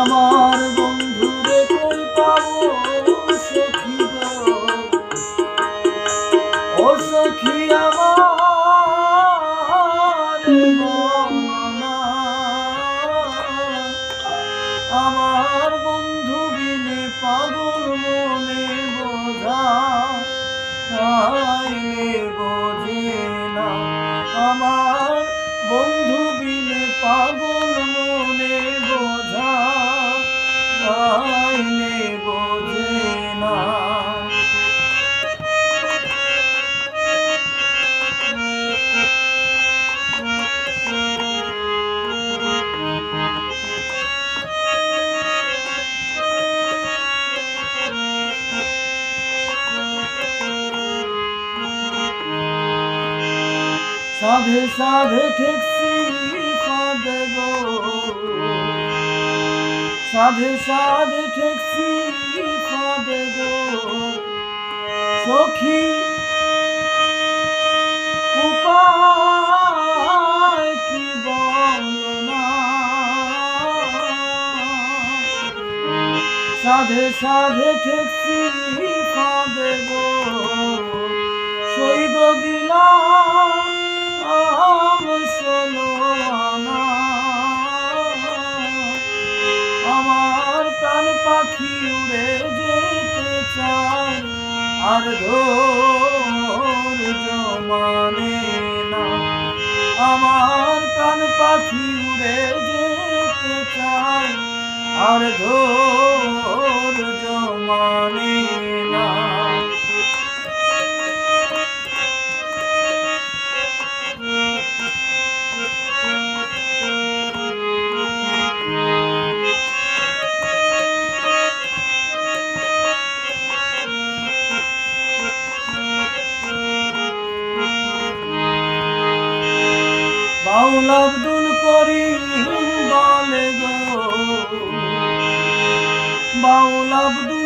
আমার বন্ধুরে কই পাবো সখী গো, ও সখী আমার মনা, আমার বন্ধু বিনে পাগল মনে বোঝা তাইলে বোঝে না। আমার বন্ধু বিনে পাগল মনে বোঝা তাইলে বোঝে না। সাধে সাধে ঠেকছি ফাঁদে গো, সাধে সাধে ঠেকছি ফাঁদে গো, সখী উপায় কি বলো না। সাধে সাধে ঠেকছি ফাঁদে গো, সইব দিলাম আমার প্রাণ পাখি উড়ে যেতে চায় আর ধৈর্য মানে না। আমার প্রাণ পাখি উড়ে যেতে চায় আর ধৈর্য মানে না। বাউল আব্দুল করিম বলে গো, বাউল আব্দুল